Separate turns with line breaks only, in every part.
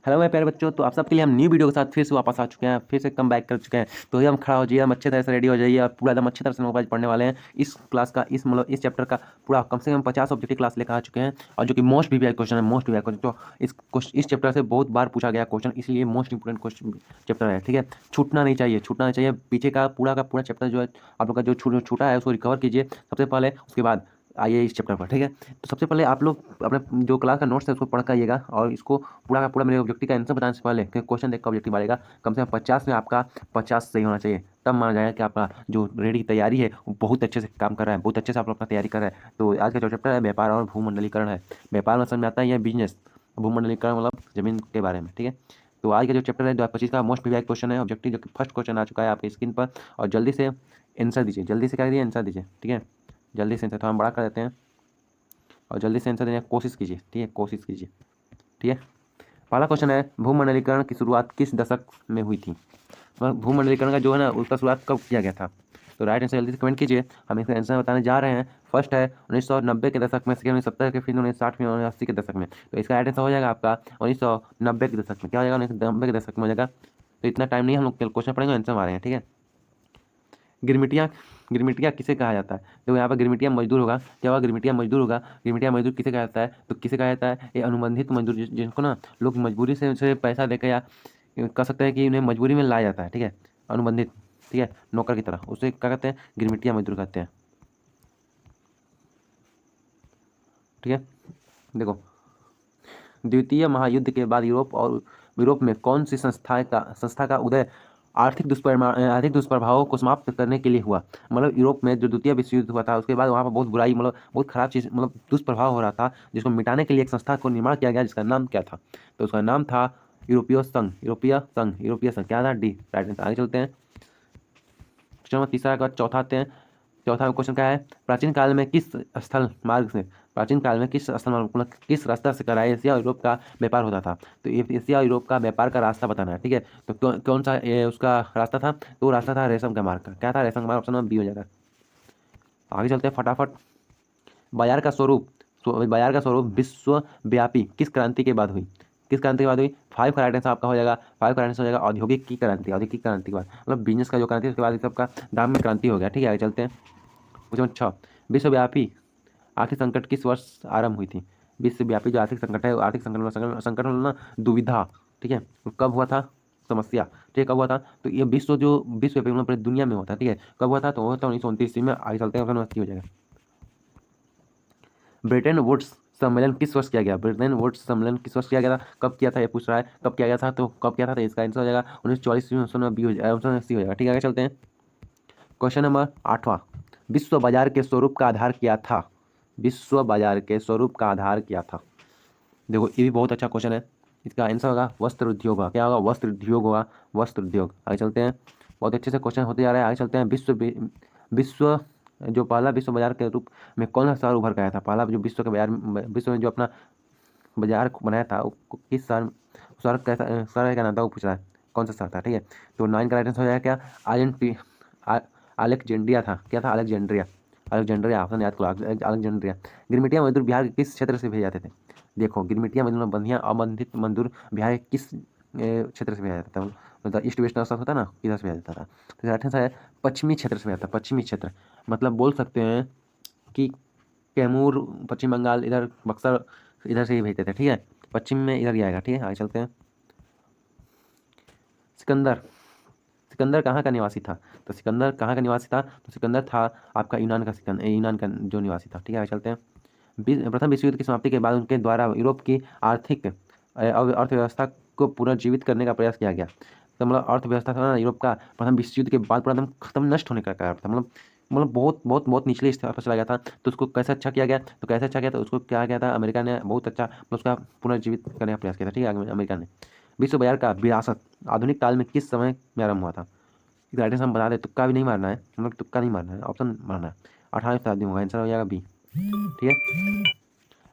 Hello मेरे प्यारे बच्चों, तो आप सबके लिए हम न्यू वीडियो के साथ फिर से वापस आ चुके हैं, फिर से कम बैक कर चुके हैं। तो ये हम खड़ा हो जाइए, हम अच्छे तरह से रेडी हो जाइए और पूरा एकदम अच्छी तरह से नोबल पढ़ने वाले हैं। इस क्लास का इस चैप्टर का पूरा कम से कम 50 ऑब्जेक्टिव क्लास लेकर आ चुके हैं, और जो कि मोस्ट वीवीआई क्वेश्चन है, मोस्ट वीवीआई क्वेश्चन। तो इस चैप्टर से बहुत बार पूछा गया क्वेश्चन, इसलिए मोस्ट इंपोर्टेंट क्वेश्चन चैप्टर है। ठीक है, छूटना नहीं चाहिए, छूटना नहीं चाहिए। पीछे का पूरा चैप्टर जो है आप लोग का जो छूटा है उसको रिकवर कीजिए सबसे पहले, उसके बाद आइए इस चैप्टर पर। ठीक है, तो सबसे पहले आप लोग अपने जो क्लास का नोट्स है उसको पढ़ कर आइएगा, और इसको पूरा का पूरा मेरे ऑब्जेक्टिव का आंसर बताने से पहले क्वेश्चन देख कर ऑब्जेक्टिव आएगा, कम से कम 50 में आपका 50 सही होना चाहिए, तब माना जाएगा कि आपका जो रेडी तैयारी है वो बहुत अच्छे से काम कर रहा है, बहुत अच्छे से आप लोग अपना तैयारी कर रहे हैं। तो आज का जो चैप्टर है व्यापार और भूमंडलीकरण है। व्यापार में समझ में आता है, यह बिजनेस, भूमंडलीकरण मतलब जमीन के बारे में। ठीक है, तो आज का जो चैप्टर है 2025 का मोस्ट वीवीआई क्वेश्चन है ऑब्जेक्टिव, जो कि फर्स्ट क्वेश्चन आ चुका है आपकी स्क्रीन पर, और जल्दी से आंसर दीजिए, जल्दी से क्या करिए, आंसर दीजिए। ठीक है, जल्दी से आंसर थोड़ा हम बड़ा कर देते हैं और जल्दी से आंसर देने की कोशिश कीजिए। ठीक है, कोशिश कीजिए। ठीक है, पहला क्वेश्चन है, भूमंडलीकरण की शुरुआत किस दशक में हुई थी? भूमंडलीकरण का जो है ना, उसका शुरुआत कब किया गया था? तो राइट आंसर जल्दी से कमेंट कीजिए, हम इसका आंसर बताने जा रहे हैं। फर्स्ट है 1990 के दशक में, सेकेंड 1970 के, फिर 1960 फिर 1980 के दशक में। तो इसका राइट आंसर हो जाएगा आपका 1990 के दशक में। क्या हो जाएगा? 1990 के दशक में हो जाएगा। तो इतना टाइम नहीं, हम लोग क्वेश्चन पढ़ेंगे, आंसर हमारे हैं। ठीक है, गिरमिटिया, गिरमिटिया किसे कहा जाता है? तो यहाँ पर गिरमिटिया मजदूर होगा। क्या होगा? गिरमिटिया मजदूर होगा। गिरमिटिया मजदूर किसे कहा जाता है? तो किसे कहा जाता है? ये अनुबंधित मजदूर, जिनको ना लोग मजबूरी से उनसे पैसा देकर या कह सकते हैं कि उन्हें मजबूरी में लाया जाता है। ठीक है, अनुबंधित, ठीक है, नौकर की तरह, उसे क्या कहते हैं? गिरमिटिया मजदूर कहते हैं। ठीक है, देखो, द्वितीय महायुद्ध के बाद यूरोप में कौन सी संस्था का उदय आर्थिक दुष्प्रभावों को समाप्त करने के लिए हुआ? मतलब यूरोप में जो द्वितीय विश्व युद्ध हुआ था, उसके बाद वहाँ पर बहुत बुराई, मतलब बहुत खराब चीज़, मतलब दुष्प्रभाव हो रहा था, जिसको मिटाने के लिए एक संस्था को निर्माण किया गया, जिसका नाम क्या था? तो उसका नाम था यूरोपीय संघ। क्या था? D right answer. आगे चलते हैं, क्वेश्चन नंबर तीसरा का चौथा आते हैं। चौथा क्वेश्चन क्या है? प्राचीन काल में किस स्थल मार्ग से, प्राचीन काल में किस स्थल मार्ग, मतलब किस रास्ता से कराया एशिया और यूरोप का व्यापार होता था? तो ये एशिया और यूरोप का व्यापार का रास्ता बताना है। ठीक है, तो कौन सा उसका रास्ता था? तो वो रास्ता था रेशम का मार्ग का। क्या था? रेशम का मार्ग। ऑप्शन नंबर बी हो जाएगा। आगे चलते हैं फटाफट। बाजार का स्वरूप, बाजार का स्वरूप विश्वव्यापी किस क्रांति के बाद हुई? किस क्रांति के बाद हुई? 5 का राइट आंसर आपका हो जाएगा। 5 का राइट आंसर हो जाएगा औद्योगिक की क्रांति। औद्योगिक क्रांति के बाद, मतलब बिजनेस का जो क्रांति, उसके बाद सबका दाम में क्रांति हो गया। ठीक है, आगे चलते हैं। क्वेश्चन 6, विश्वव्यापी आर्थिक संकट किस वर्ष आरंभ हुई थी? विश्वव्यापी जो आर्थिक संकट है, आर्थिक संकट मतलब ना दुविधा। ठीक है, तो कब हुआ था? समस्या। ठीक है, कब हुआ था? तो ये विश्वव्यापी मतलब पूरी दुनिया में होता है। ठीक है, कब हुआ था? तो हुआ था 1929 में। आगे चलते हैं, ऑप्शन हो जाएगा। ब्रेटन वुड्स सम्मेलन किस वर्ष किया गया? ब्रेटन वुड्स सम्मेलन किस वर्ष किया गया था? कब किया था ये पूछ रहा है, कब किया गया था? तो कब किया था? तो इसका आंसर हो जाएगा 1944 में। ऑप्शन बी हो जाएगा, ऑप्शन सी हो जाएगा। ठीक है, आगे चलते हैं। क्वेश्चन नंबर 8वां, विश्व बाजार के स्वरूप का आधार क्या था? विश्व बाजार के स्वरूप का आधार क्या था? देखो, ये भी बहुत अच्छा क्वेश्चन है। इसका आंसर होगा वस्त्र उद्योग होगा। क्या होगा? वस्त्र उद्योग होगा, वस्त्र उद्योग। आगे चलते हैं, बहुत अच्छे से क्वेश्चन होते जा रहे हैं। आगे चलते हैं। विश्व जो पहला विश्व बाजार के रूप में कौन सा शहर उभर के आया था? पहला जो विश्व के बाजार, विश्व में जो अपना बाजार बनाया था, वो किस शहर, शहर कैसा, शहर का नाम था वो पूछ रहा है, कौन सा शहर था? ठीक है, तो 9 का राइट आंसर हो जाएगा क्या? अलेक्जेंड्रिया था। क्या था? अलेक्जेंड्रिया। अलेक्जेंड्रिया, ऑप्शन याद करो, अलेक्जेंड्रिया। गिरमिटिया मजदूर बिहार के किस क्षेत्र से भेजे जाते थे? देखो, गिरमिटिया मजदूर बंधिया अबंधित मजदूर बिहार के किस क्षेत्र से भेजा जाता था? मतलब ईस्ट वेस्ट नॉर्थ होता ना, इधर से भेजा जाता था। तो राइट आंसर है पश्चिमी क्षेत्र से भेजा जाता। पश्चिमी क्षेत्र मतलब बोल सकते हैं कि कैमूर, पश्चिम बंगाल, इधर बक्सर, इधर से ही भेजते थे। ठीक है, पश्चिम में इधर ही आएगा। ठीक है, आगे चलते हैं। सिकंदर, सिकंदर कहाँ का निवासी था? तो सिकंदर कहाँ का निवासी था? तो सिकंदर था आपका यूनान का जो निवासी था। ठीक है, आगे चलते हैं। प्रथम विश्व युद्ध की समाप्ति के बाद उनके द्वारा यूरोप की आर्थिक अर्थव्यवस्था को पुनर्जीवित करने का प्रयास किया गया। तो मतलब अर्थव्यवस्था था ना यूरोप का, प्रथम विश्व युद्ध के बाद पूरा एकदम खत्म, नष्ट होने का कारण था। मतलब बहुत बहुत बहुत निचले स्तर पर चला गया था। तो उसको कैसे अच्छा किया गया? तो कैसे अच्छा किया? तो उसको क्या किया था? अमेरिका ने बहुत अच्छा, मतलब उसका पुनर्जीवित करने का प्रयास किया था। ठीक है, अमेरिका ने। विश्व बाजार का विरासत आधुनिक काल में किस समय में आरंभ हुआ था? राइट आंसर हम बता दें, तुक्का भी नहीं मारना है, हम लोग तुक्का नहीं मारना है, ऑप्शन मारना है। 18वीं शताब्दी में होगा, आंसर हो जाएगा बी। ठीक है,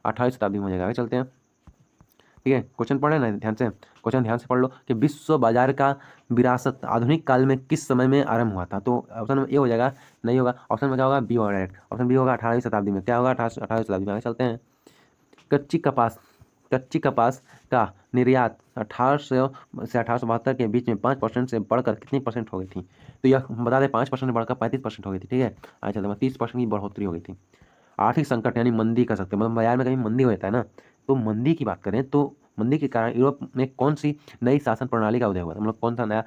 18वीं शताब्दी में हो जाएगा। आगे चलते हैं। ठीक है, क्वेश्चन पढ़ रहे ना ध्यान से, क्वेश्चन ध्यान से पढ़ लो कि विश्व बाजार का विरासत आधुनिक काल में किस समय में आरंभ हुआ था? तो ऑप्शन ए हो जाएगा, नहीं होगा। ऑप्शन में क्या होगा? बी होगा डायरेक्ट। ऑप्शन बी होगा 18वीं शताब्दी में। क्या होगा? 18वीं शताब्दी में। आगे चलते हैं। कच्ची कपास कच्ची कपास का निर्यात 1800 से 1872 के बीच में 5% से बढ़कर कितनी परसेंट हो गई थी? तो यह बता दें 5% बढ़कर 35% हो गई थी, ठीक है। आज चलते हैं 30% की बढ़ोतरी हो गई थी। आर्थिक संकट यानी मंदी कर सकते हैं, मतलब बाजार में कहीं मंदी हो जाता है ना, तो मंदी की बात करें तो मंदी के कारण यूरोप में कौन सी नई शासन प्रणाली का उदय हुआ था, मतलब कौन सा नया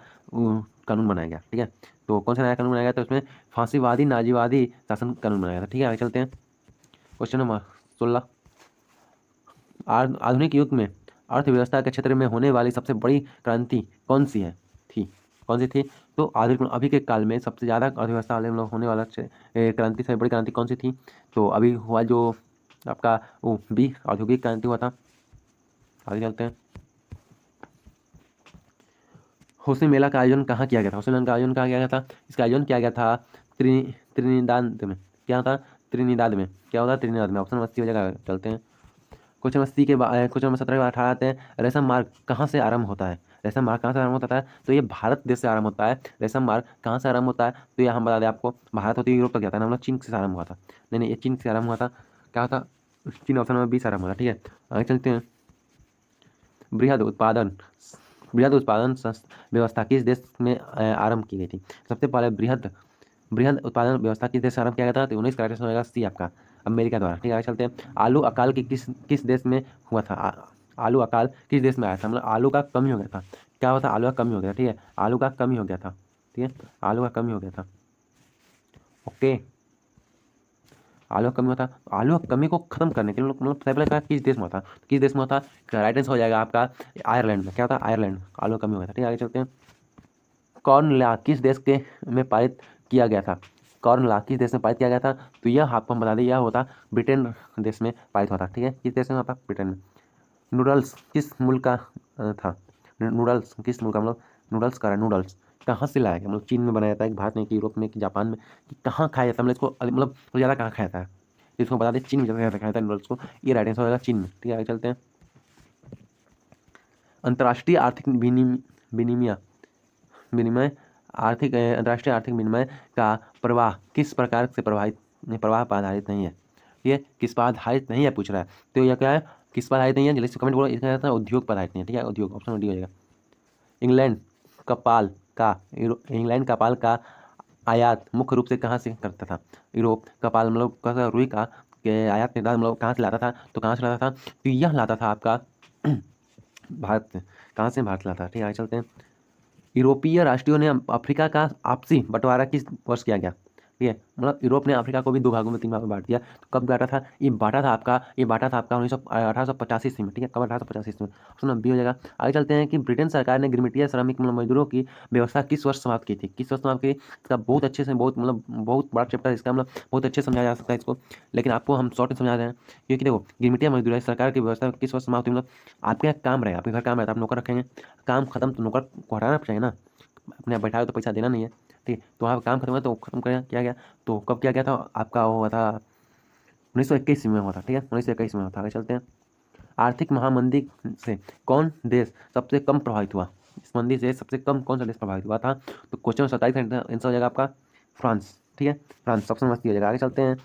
कानून बनाया गया, ठीक है। तो कौन सा नया कानून बनाया गया, तो उसमें फांसीवादी नाजीवादी शासन कानून बनाया गया था, ठीक है। आगे चलते हैं क्वेश्चन नंबर 16। आधुनिक युग में अर्थव्यवस्था के क्षेत्र में होने वाली सबसे बड़ी क्रांति कौन सी है थी कौन सी थी? तो आधुनिक अभी के काल में सबसे ज़्यादा अर्थव्यवस्था वाले मतलब होने वाला क्रांति सबसे बड़ी क्रांति कौन सी थी? तो अभी हुआ जो आपका वो बी औद्योगिक क्रांति हुआ था। आगे चलते हैं। होसी मेला का आयोजन कहाँ किया गया था? होसी मेला का आयोजन कहाँ किया गया था? इसका आयोजन किया गया था त्रिनिदाद में। क्या था? त्रिनिदाद में। क्या होता है? त्रिनिदाद में। ऑप्शन नंबर सी हो जाएगा। चलते हैं क्वेश्चन नंबर सी के बाद क्वेश्चन नंबर 17 के बाद 18 आते हैं। रेशम मार्ग कहाँ से आरंभ होता है? रेशम मार्ग कहाँ से आरंभ होता है? तो ये भारत देश से आरंभ होता है। रेशम मार्ग कहाँ से आरंभ होता है? तो ये हम बता दें आपको, भारत होती है यूरोप तक जाता है ना, मतलब चीन से आरंभ हुआ था। नहीं ये चीन से आरंभ हुआ था। क्या था? चीन। ऑप्शन नंबर 20 आरंभ हुआ था, ठीक है। आगे चलते हैं। बृहद उत्पादन बृहद उत्पादन व्यवस्था किस देश में आरंभ की गई थी? सबसे पहले बृहद बृहद उत्पादन व्यवस्था किस देश से आरंभ किया गया था? तो 19 का राइट आंसर होगा सी आपका, अमेरिका द्वारा, ठीक है। आगे चलते हैं। आलू अकाल की किस देश में हुआ था? आलू अकाल किस देश में आया था? मतलब आलू का कमी हो गया था। क्या हुआ था? आलू का कमी हो गया, ठीक है। आलू का कमी हो गया था, ठीक है। आलू का कमी हो गया था, ओके। आलू का कमी होता, आलू की कमी को खत्म करने के लिए मतलब सबसे पहले कहा किस देश में होता? किस देश में होता? राइट आंसर हो जाएगा आपका आयरलैंड में। क्या होता? आयरलैंड। आलू का कमी हो गया था, ठीक है। आगे चलते हैं। कॉर्न लॉ किस देश के में पारित किया गया था? कॉर्न लॉ किस देश में पारित किया गया था? तो यह आपको हम बता दें, यह होता ब्रिटेन देश में पारित होता, ठीक है। किस देश में होता? ब्रिटेन में। नूडल्स किस मुल्क का था? नूडल्स किस मुल्क का, मतलब नूडल्स का नूडल्स कहाँ से लाया गया? मतलब चीन में बनाया जाता है कि भारत में कि यूरोप में कि जापान में, कि कहाँ खाया जाता है, मतलब इसको मतलब तो ज़्यादा कहाँ खाया जाता है? इसको बता दें चीन में ज़्यादा खाया जाता है नूडल्स को। ये राइट आंसर होगा चीन में, ठीक है। आगे चलते हैं। अंतर्राष्ट्रीय आर्थिक विनिमय विनिमय अंतर्राष्ट्रीय आर्थिक विनिमय का प्रवाह किस प्रकार से प्रवाह पर आधारित नहीं है? ये किस पर आधारित नहीं है पूछ रहा है। तो यह क्या है? किस पर आधारित नहीं है? जल्दी से कमेंट बोलो। इसका आंसर उद्योग पर आधारित नहीं है, ठीक है। उद्योग, ऑप्शन डी हो जाएगा। इंग्लैंड कपाल इंग्लैंड कपाल का आयात मुख्य रूप से कहाँ से करता था? यूरोप। कपाल मतलब कैसा? रुई का के आयात निर्यात मतलब कहाँ से लाता था? तो कहाँ से लाता था? तो यह लाता था आपका भारत से। कहाँ से? भारत लाता था, ठीक है। आगे चलते हैं। यूरोपीय राष्ट्रों ने अफ्रीका का आपसी बंटवारा किस वर्ष किया गया? ठीक है, मतलब यूरोप ने अफ्रीका को भी दो भागों में, तीन भागों में बांट दिया। तो कब बांटा था? ये बांटा था आपका 1885 ईस्वी में, ठीक है। कब? 1885 ईस्वी में। ऑप्शन नंबर बी हो जाएगा। आगे चलते हैं कि ब्रिटेन सरकार ने गिरमिटिया श्रमिक मतलब मजदूरों की व्यवस्था किस वर्ष समाप्त की थी? किस वर्ष समाप्त की? इसका बहुत अच्छे से, बहुत मतलब बहुत बड़ा चैप्टर इसका, मतलब बहुत अच्छे से समझाया जा सकता है इसको, लेकिन आपको हम शॉर्ट में समझा रहे हैं। क्योंकि देखो, गिरमिटिया मजदूर सरकार की व्यवस्था किस वर्ष समाप्त हुई? मतलब आपके यहाँ काम रहेगा, आपके घर काम रहता है, आप नौकर रखेंगे, काम खत्म तो नौकर को हटाना चाहिए ना, अपने आप बैठा हो तो पैसा देना नहीं है, ठीक है। तो वहाँ काम खत्म हुआ तो खत्म किया गया। तो कब किया गया था? आपका वो हुआ था 1921 में हुआ था, ठीक है। 1921 में हुआ था। आगे चलते हैं। आर्थिक महामंदी से कौन देश सबसे कम प्रभावित हुआ? इस मंदी से सबसे कम कौन सा देश प्रभावित हुआ था? तो क्वेश्चन 27 आंसर हो जाएगा आपका फ्रांस, ठीक है। फ्रांस सबसे मस्त हो जाएगा। आगे चलते हैं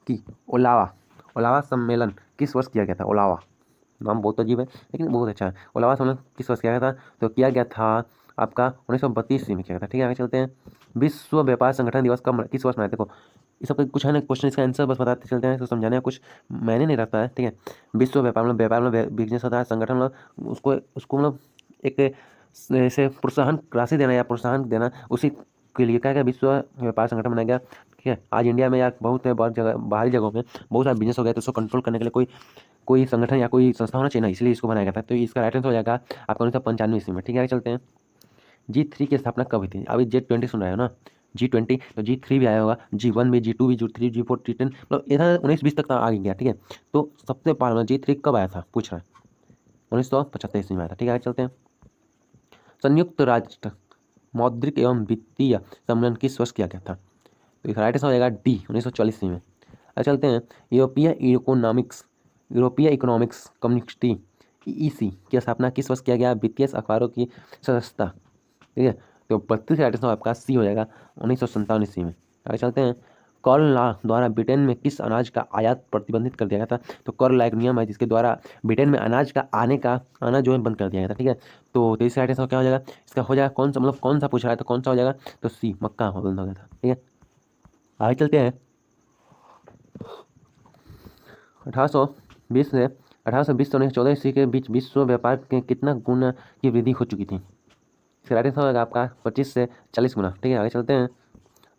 कि ओलावा ओलावा सम्मेलन किस वर्ष किया गया था? ओलावा नाम बहुत अजीब है लेकिन बहुत अच्छा है। ओलावा सम्मेलन किस वर्ष किया गया था? तो किया गया था आपका 1932 में किया गया था, ठीक है। आगे चलते हैं। विश्व व्यापार संगठन दिवस कब किस वर्ष मनाया? देखो ये सब कुछ है ना, क्वेश्चन इसका आंसर बस बताते चलते हैं, इसको समझाने का कुछ मैंने नहीं रखता है, ठीक है। विश्व व्यापार मतलब बिजनेस होता है, संगठन मतलब उसको उसको मतलब एक ऐसे प्रोत्साहन राशि देना या प्रोत्साहन देना, उसी के लिए क्या क्या विश्व व्यापार संगठन बनाया गया, ठीक है। आज इंडिया में या बहुत बहुत जगह बाहरी जगहों में बहुत सारा बिजनेस हो गया, तो उसको कंट्रोल करने के लिए कोई कोई संगठन या कोई संस्था होना चाहिए ना, इसलिए इसको बनाया गया था। तो इसका राइट आंसर हो जाएगा आपका 1995 ईस्वी में, ठीक है। आगे चलते हैं। G3 की स्थापना कब हुई थी? अभी G20 सुन रहे हो ना, G20, तो G3 भी आया होगा, G1 भी, G2 भी, G3, G4, G10, मतलब इधर 19-20 तक आ गया, ठीक है। तो सबसे पहले G3 कब आया था पूछ रहा है? 1975 ईस्वी में आया था, ठीक है। आगे चलते हैं। संयुक्त राष्ट्र मौद्रिक एवं वित्तीय सम्मेलन किस वर्ष किया गया था? तो इसका राइट आंसर हो जाएगा डी, 1940 ईस्वी में। आगे चलते हैं। यूरोपीय इकोनॉमिक्स कम्युनिटी EEC की स्थापना किस वर्ष किया गया? वित्तीय अखबारों की सदस्यता, ठीक है। तो 32 का राइट आंसर आपका सी हो जाएगा, 1957 ईस्वी में। आगे चलते हैं। कर लॉ द्वारा ब्रिटेन में किस अनाज का आयात प्रतिबंधित कर दिया गया था? तो कर लॉ एक नियम है जिसके द्वारा ब्रिटेन में अनाज का आना जो है बंद कर दिया गया था। ठीक है, तो तेईस राइट आंसर क्या हो जाएगा इसका? हो जाएगा कौन सा, मतलब कौन सा पूछ रहा है तो कौन सा हो जाएगा? तो सी, मक्का बंद हो गया था। ठीक है, आगे चलते हैं। 1820 से 1820 से 1914 ईस्वी के बीच विश्व व्यापार के कितना गुना की वृद्धि हो चुकी थी? इसका राइट आंसर होगा आपका 25 से 40 गुना। ठीक है, आगे चलते हैं।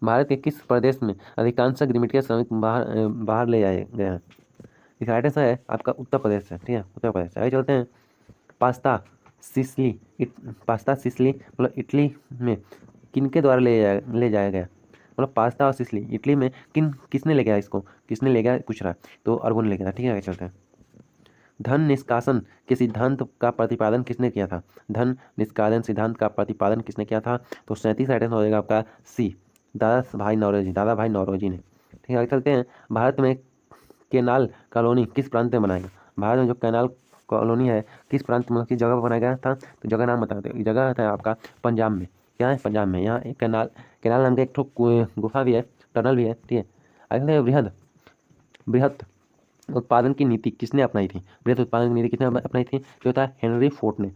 भारत के किस प्रदेश में अधिकांश गिरमिटिया श्रमिक बाहर ले जाए गए हैं? इसका राइट आंसर है आपका उत्तर प्रदेश से। ठीक है, उत्तर प्रदेश से। आगे चलते हैं। पास्ता सिसली पास्ता सिसली मतलब इटली में किनके द्वारा ले जाया गया? मतलब पास्ता और सिसली इटली में किसने ले गया इसको? किसने ले गया पूछ रहा है, तो अरबों ने ले गया था। ठीक है, आगे चलते हैं। धन निष्कासन के सिद्धांत का प्रतिपादन किसने किया था? धन निष्कासन सिद्धांत का प्रतिपादन किसने किया था? तो 37 आइटम हो जाएगा आपका सी, दादा भाई नौरोजी ने। ठीक है, आगे चलते हैं। भारत में केनाल कॉलोनी किस प्रांत में बनाया गया? भारत में जो कैनाल कॉलोनी है किस प्रांत में, किस जगह पर बनाया गया था? तो जगह नाम बताते हैं। जगह है आपका पंजाब में। क्या है? पंजाब में। यहाँ एक कैनाल नाम का एक गुफा भी है, टनल भी है। ठीक है, आगे बृहद उत्पादन की नीति किसने अपनाई थी? बृहद उत्पादन की नीति किसने अपनाई थी? जो था हेनरी फोर्ड ने।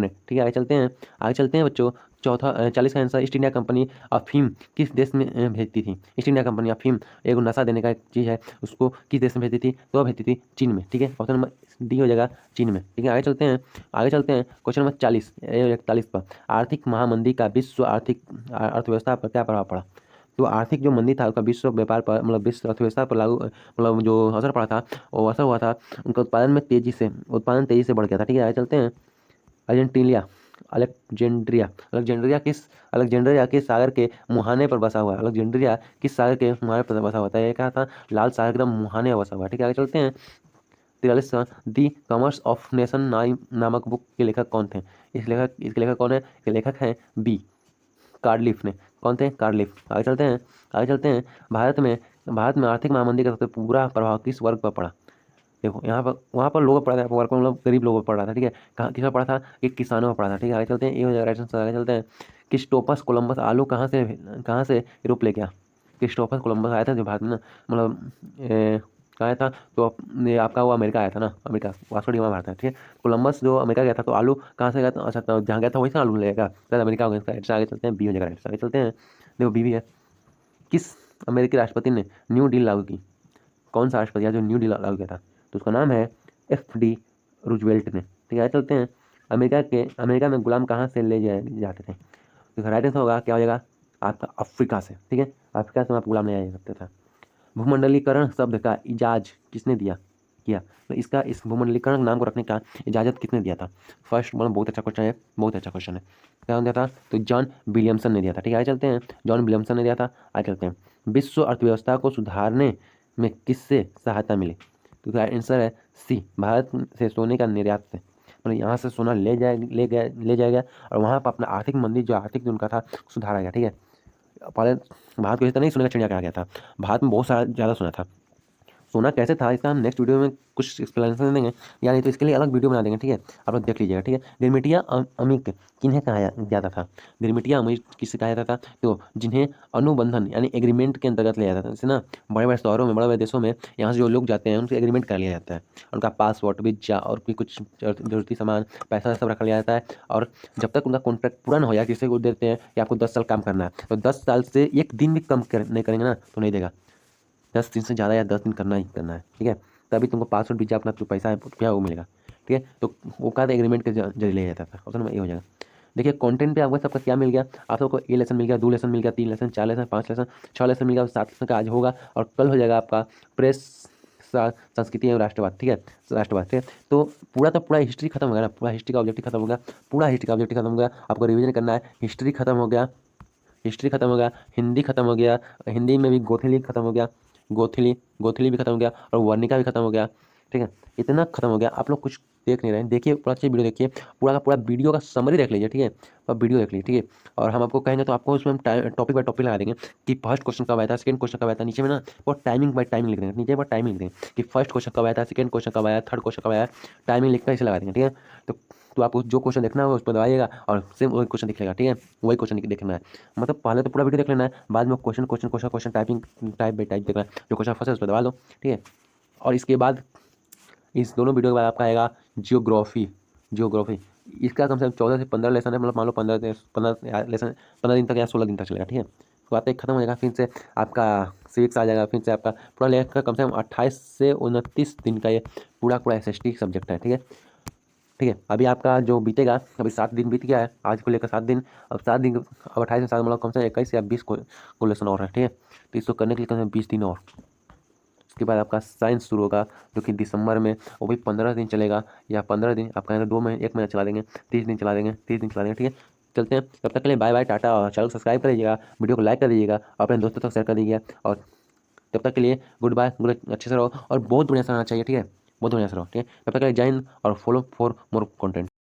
ठीक है, आगे चलते हैं बच्चों। चौथा 40 का आंसर, ईस्ट इंडिया कंपनी अफीम किस देश में भेजती थी? ईस्ट इंडिया कंपनी अफीम एक नशा देने का एक चीज़ है, उसको किस देश में भेजती थी? तो भेजती थी चीन में। ठीक है, ऑप्शन नंबर डी हो जाएगा चीन में। ठीक है, आगे चलते हैं क्वेश्चन नंबर 41 पर। आर्थिक महामंदी का विश्व अर्थव्यवस्था पर क्या प्रभाव पड़ा? तो आर्थिक जो मंदी था उसका विश्व व्यापार पर, मतलब विश्व अर्थव्यवस्था पर लागू, मतलब जो असर पड़ा था वो असर हुआ था। उनका उत्पादन तेजी से बढ़ गया था। ठीक है, आगे चलते हैं। अर्जेंटीलिया अलेक्जेंड्रिया अलेक्जेंड्रिया किस सागर के मुहाने पर बसा हुआ है? अलेक्जेंड्रिया किस सागर के मुहाने पर बसा हुआ था? ये क्या था? लाल सागर एकदम मुहाने पर बसा हुआ है। ठीक है, आगे चलते हैं। 43 दी कॉमर्स ऑफ नेशन नामक बुक के लेखक कौन थे? इसके लेखक कौन है? ये लेखक हैं बी, कार्डलिफ ने। कौन थे? कार्डलिफ। आगे चलते हैं। भारत में आर्थिक महामंदी का सबसे पूरा प्रभाव किस वर्ग पर पड़ा? देखो यहाँ पर, वहाँ पर लोगों पर पड़ा था, वर्ग पर मतलब गरीब लोगों पर पड़ा था। ठीक है, कहाँ किस पर पड़ा था? कि किसानों पर पड़ा था। ठीक है, आगे चलते हैं। ये हो जाएगा राइट आंसर। आगे चलते हैं। क्रिस्टोफर कोलंबस आलू कहाँ से यूरोप ले गया? क्रिस्टोफर कोलंबस आया था जो भारत में ना, मतलब कहाँ आया था? तो ये आपका वो अमेरिका आया था ना, America. Vasco D gamma Bharat है। ठीक है, कोलंबस जो अमेरिका गया था तो आलू कहाँ से गया था? अच्छा, तो जहाँ गया था वहीं से आलू लेगा, शायद अमेरिका हो गया इसका राइट। आगे चलते हैं, बी हो जाएगा राइट। आगे चलते हैं। देखो बी भी है। किस अमेरिकी राष्ट्रपति ने न्यू डील लागू की? कौन सा राष्ट्रपति है जो न्यू डील लागू किया था? तो उसका नाम है FD रूजवेल्ट ने। ठीक है, चलते हैं। अमेरिका में गुलाम कहाँ से ले जाते थे? तो राइट आंसर होगा क्या हो जाएगा आपका? अफ्रीका से। ठीक है, अफ्रीका से आप गुलाम ले जाया करते थे। भूमंडलीकरण शब्द का इजाज किसने किया? तो इस भूमंडलीकरण नाम को रखने का इजाजत किसने दिया था? फर्स्ट, मतलब बहुत अच्छा क्वेश्चन है, बहुत अच्छा क्वेश्चन है। क्या दिया था? तो जॉन विलियमसन ने दिया था। ठीक है, आगे चलते हैं। जॉन विलियमसन ने दिया था। आगे चलते हैं। विश्व अर्थव्यवस्था को सुधारने में किससे सहायता मिली? तो आंसर है सी, भारत से सोने का निर्यात से। मतलब यहाँ से सोना ले जाएगा और वहाँ पर अपना आर्थिक मंदी, जो आर्थिक उनका था, सुधारा गया। ठीक है, पहले भारत को इस तरह नहीं सोने का चिड़िया कहा गया था, भारत में बहुत सारा ज़्यादा सोना था। सोना कैसे था इसका हम नेक्स्ट वीडियो में कुछ एक्सप्लेनेशन देंगे, या नहीं तो इसके लिए अलग वीडियो बना देंगे। ठीक है, आप लोग देख लीजिएगा। ठीक है, गिरमिटिया अमीक किन्हें कहा जाता था? गिरमिटिया अमीक किसे कहा जाता था? तो जिन्हें अनुबंधन यानी एग्रीमेंट के अंतर्गत लिया जाता है। जैसे ना बड़े बड़े शहरों में, बड़े बड़े देशों में, यहाँ से जो लोग जाते हैं उनसे एग्रीमेंट कर लिया जाता है। उनका पासपोर्ट, वीजा और भी कुछ जरूरती सामान, पैसा सब रख लिया जाता है। और जब तक उनका कॉन्ट्रैक्ट पूरा ना हो जाए, किसी को देते हैं कि आपको 10 साल काम करना है, तो 10 साल से एक दिन भी कम नहीं करेंगे ना तो नहीं देगा। 10 दिन से ज़्यादा या 10 दिन करना ही करना है। ठीक है, तभी तुमको पासवर्ड वीजा अपना जो पैसा है रुपया वो मिलेगा। ठीक है, तो वो का एग्रीमेंट के जरिए लिया जाता था। ऑप्शन नंबर ए हो जाएगा। देखिए कंटेंट पे आपको सबका क्या मिल गया? आप सबको ए लेसन मिल गया, 2 लेसन मिल गया, 3 लेसन, 4 लेसन, 5 लेसन, 6 लेसन मिल गया, 7 लेसन का आज होगा। और कल हो जाएगा आपका प्रेस, संस्कृति एवं राष्ट्रवाद। ठीक है, राष्ट्रवाद। ठीक है, तो पूरा हिस्ट्री खत्म हो गया ना, पूरा हिस्ट्री का ऑब्जेक्टिव खत्म हो गया, पूरा हिस्ट्री का ऑब्जेक्टिव खत्म हो गया। आपको रिविजन करना है। हिस्ट्री खत्म हो गया, हिंदी खत्म हो गया, हिंदी में भी गोथिली खत्म हो गया, गोथिली भी खत्म हो गया, और वर्णिका भी खत्म हो गया। ठीक है, इतना खत्म हो गया। आप लोग कुछ देख नहीं रहे हैं, देखिए पूरा अच्छी वीडियो देखिए, पूरा का पूरा वीडियो का समरी देख लीजिए, ठीक है, अब वीडियो देख लीजिए, ठीक है। और हम आपको कहेंगे तो आपको उसमें हम टॉपिक बाय टॉपिक लगा देंगे कि फर्स्ट क्वेश्चन कब आया था, सेकंड क्वेश्चन कब आया था, नीचे में ना वो टाइमिंग बाय टाइमिंग लिख देंगे, नीचे पर टाइमिंग लिख देंगे कि फर्स्ट क्वेश्चन कब आया था, सेकंड क्वेश्चन कब आया, थर्ड क्वेश्चन कब आया, टाइमिंग लिखकर इसे लगा देंगे, ठीक है। तो आपको जो क्वेश्चन देखना होगा उस पर दबाइएगा और सेम वही क्वेश्चन दिखेगा, ठीक है, वही क्वेश्चन देखना है। मतलब पहले तो पूरा वीडियो देख लेना है, बाद में question question question question typing type by type देखना है, जो क्वेश्चन फंसे उस पर दबा लो, ठीक है। और इसके बाद इस दोनों वीडियो के बाद आपका आएगा जियोग्राफी। जियोग्राफी इसका कम से कम 14 से 15 लेसन है, मतलब मान लो 15 लेसन 15 दिन तक या 16 दिन तक चलेगा, ठीक है। उसके बाद एक खत्म हो जाएगा, फिर से आपका सिविक्स आ जाएगा, फिर से आपका पूरा लेकर कम से कम 28 से 29 दिन का ये पूरा पूरा SST सब्जेक्ट है, ठीक है। ठीक है, अभी आपका जो बीतेगा, अभी 7 दिन बीत गया है, आज को लेकर 7 दिन, अब 7 दिन, अब 28 से 7 मतलब कम से कम 21 या 20 को लेसन और है, ठीक है। तो इसको करने के लिए कम से कम 20 दिन और। उसके बाद आपका साइंस शुरू होगा, जो कि दिसंबर में, वो भी 15 दिन चलेगा, या 15 दिन आपका 2 महीने 1 महीना चला देंगे, 30 दिन चला देंगे, 30 दिन चला देंगे, ठीक है। चलते हैं, तब तक के लिए बाय बाय टाटा, और चैनल को सब्सक्राइब कर लीजिएगा, वीडियो को लाइक कर दीजिएगा, अपने दोस्तों तक शेयर कर दीजिएगा, और तब तक के लिए गुड बाय, गुड, अच्छे से रहो और बहुत बढ़िया से रहना चाहिए, ठीक है, बहुत बढ़िया से रहो, ठीक है। तब तक के लिए जय हिंद और फॉलो फॉर मोर कंटेंट।